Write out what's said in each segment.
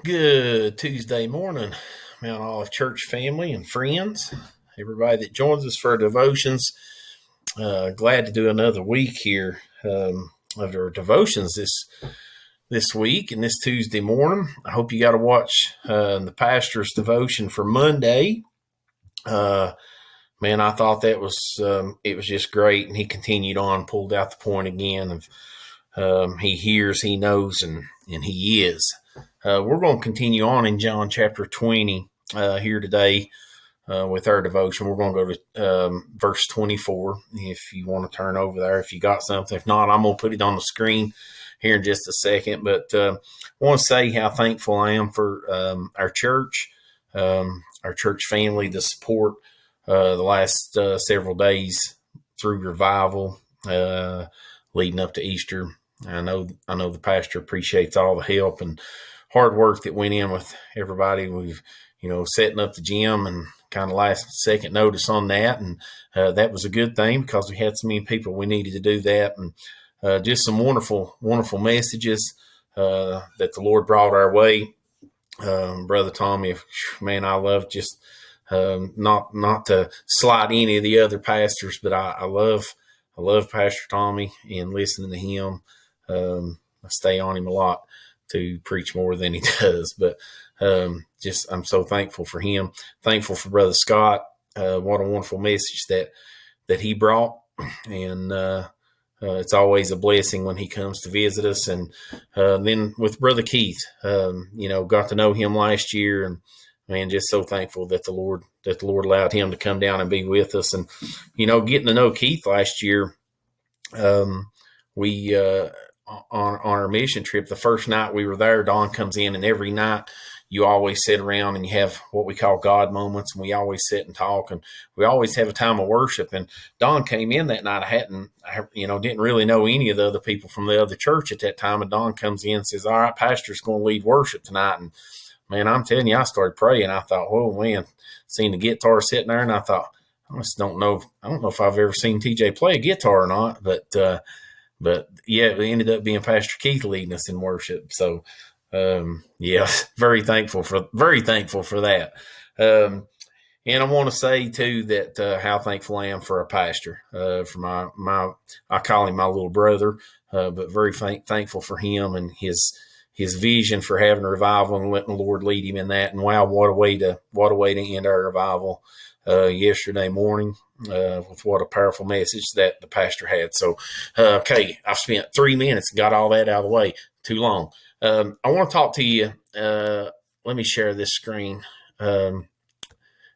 Good Tuesday morning, Mount Olive Church family and friends, everybody that joins us for devotions. Glad to do another week here of our devotions this week and this Tuesday morning. I hope you got to watch the pastor's devotion for Monday. Man, I thought that was it was just great, and he continued on, pulled out the point again of he hears, he knows, and he is. We're going to continue on in John chapter 20 here today with our devotion. We're going to go to verse 24 if you want to turn over there, if you got something. If not, I'm going to put it on the screen here in just a second. But I want to say how thankful I am for our church family, the support the last several days through revival leading up to Easter. I know the pastor appreciates all the help and hard work that went in with everybody. We've, setting up the gym and kind of last second notice on that. And that was a good thing because we had so many people we needed to do that. And just some wonderful, wonderful messages that the Lord brought our way. Brother Tommy, man, I love just not to slight any of the other pastors, but I love Pastor Tommy and listening to him. I stay on him a lot to preach more than he does, but I'm so thankful for him. Thankful for Brother Scott. What a wonderful message that he brought, and it's always a blessing when he comes to visit us. And then with Brother Keith, got to know him last year, and man, just so thankful that the Lord allowed him to come down and be with us. And getting to know Keith last year, we on our mission trip, the first night we were there, Don comes in, and every night you always sit around and you have what we call God moments, and we always sit and talk, and we always have a time of worship. And Don came in that night. I didn't really know any of the other people from the other church at that time. And Don comes in and says, "All right, pastor's going to lead worship tonight." And man, I'm telling you, I started praying. I thought, "Whoa, man!" Seen the guitar sitting there, and I thought, I just don't know. I don't know if I've ever seen TJ play a guitar or not, but yeah, it ended up being Pastor Keith leading us in worship. So, very thankful for that. And I want to say too that how thankful I am for a pastor, for my I call him my little brother, but very thankful for him and his vision for having a revival and letting the Lord lead him in that. And wow, what a way to end our revival yesterday morning with what a powerful message that the pastor had. So, okay, I've spent 3 minutes and got all that out of the way. Too long. I want to talk to you. Let me share this screen. I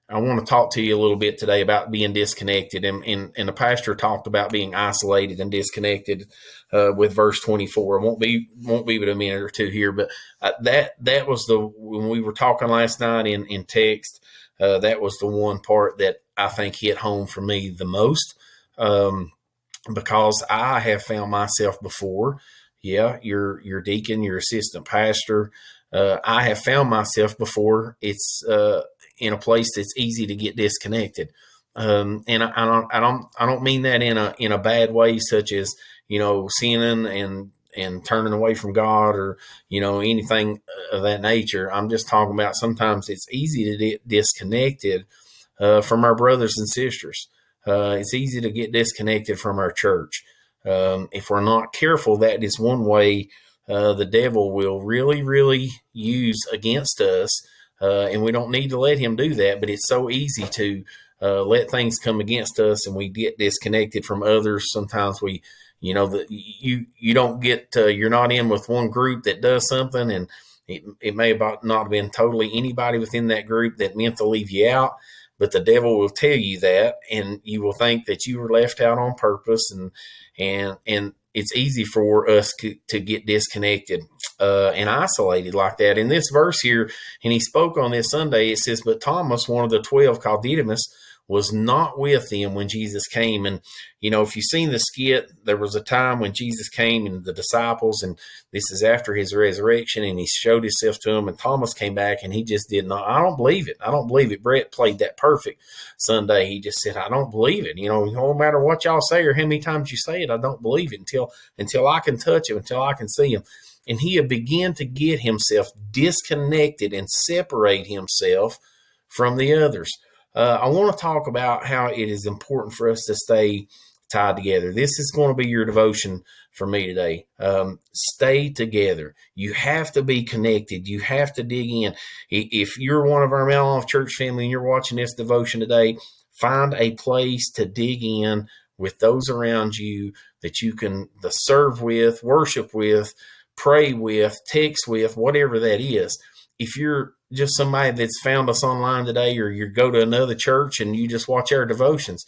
want to talk to you a little bit today about being disconnected, and the pastor talked about being isolated and disconnected with verse 24. I won't be but a minute or two here, but that was when we were talking last night in text. That was the one part that I think hit home for me the most, because I have found myself before. Yeah, your deacon, your assistant pastor. I have found myself before. It's in a place that's easy to get disconnected, and I don't mean that in a bad way, such as sinning and turning away from God or anything of that nature. I'm just talking about sometimes it's easy to get disconnected from our brothers and sisters. It's easy to get disconnected from our church. If we're not careful, that is one way the devil will really, really use against us. And we don't need to let him do that, but it's so easy to let things come against us and we get disconnected from others. Sometimes you don't get, you're not in with one group that does something, and it may not have been totally anybody within that group that meant to leave you out, but the devil will tell you that, and you will think that you were left out on purpose, and it's easy for us to get disconnected and isolated like that. In this verse here, and he spoke on this Sunday, it says, "But Thomas, one of the 12, called Didymus, was not with them when Jesus came." And, if you've seen the skit, there was a time when Jesus came and the disciples, and this is after his resurrection, and he showed himself to them, and Thomas came back, and he just did not, I don't believe it. Brett played that perfect Sunday. He just said, "I don't believe it. No matter what y'all say or how many times you say it, I don't believe it until I can touch him, until I can see him." and he had begun to get himself disconnected and separate himself from the others. I want to talk about how it is important for us to stay tied together. This is going to be your devotion for me today. Stay together. You have to be connected. You have to dig in. If you're one of our Mount Olive Church family and you're watching this devotion today, find a place to dig in with those around you that you can serve with, worship with, pray with, text with, whatever that is. If you're just somebody that's found us online today, or you go to another church and you just watch our devotions,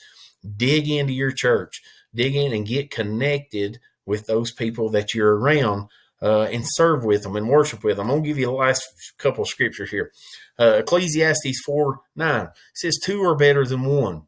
dig into your church, dig in and get connected with those people that you're around, and serve with them and worship with them. I'm going to give you the last couple of scriptures here. Ecclesiastes 4:9 says, 2 are better than one,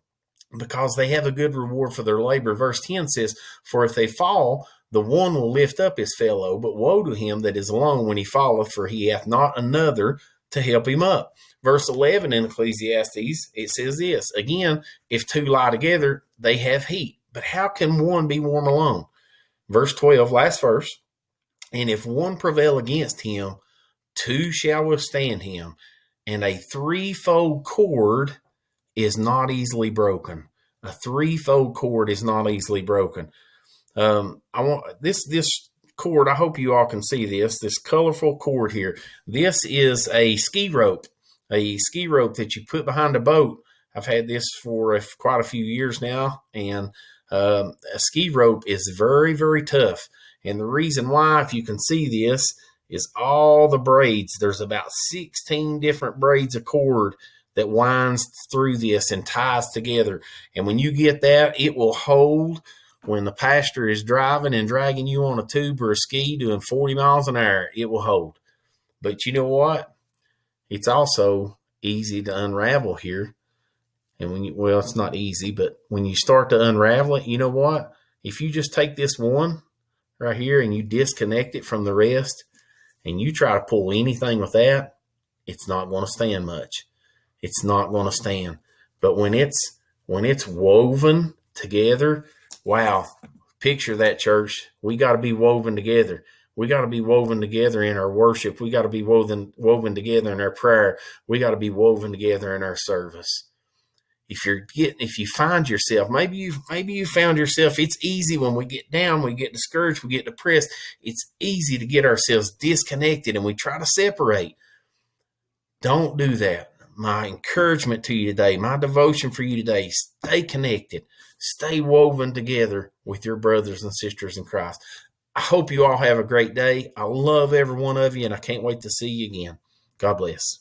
because they have a good reward for their labor. Verse 10 says, for if they fall, the one will lift up his fellow, but woe to him that is alone when he falleth, for he hath not another to help him up. Verse 11 in Ecclesiastes, it says this, again, if two lie together, they have heat. But how can one be warm alone? Verse 12, last verse, and if one prevail against him, two shall withstand him, and a threefold cord is not easily broken. A threefold cord is not easily broken. I want this cord. I hope you all can see this colorful cord here. This is a ski rope that you put behind a boat. I've had this for quite a few years now, and a ski rope is very, very tough. And the reason why, if you can see this, is all the braids. There's about 16 different braids of cord that winds through this and ties together. And when you get that, it will hold when the pastor is driving and dragging you on a tube or a ski doing 40 miles an hour. It will hold. But you know what? It's also easy to unravel here. And it's not easy, but when you start to unravel it, you know what? If you just take this one right here and you disconnect it from the rest and you try to pull anything with that, it's not going to stand much. It's not going to stand. But when it's woven together, wow, picture that, church. We got to be woven together. We got to be woven together in our worship. We got to be woven together in our prayer. We got to be woven together in our service. If you find yourself, maybe you found yourself, it's easy when we get down, we get discouraged, we get depressed. It's easy to get ourselves disconnected and we try to separate. Don't do that. My encouragement to you today, my devotion for you today, stay connected, stay woven together with your brothers and sisters in Christ. I hope you all have a great day. I love every one of you, and I can't wait to see you again. God bless.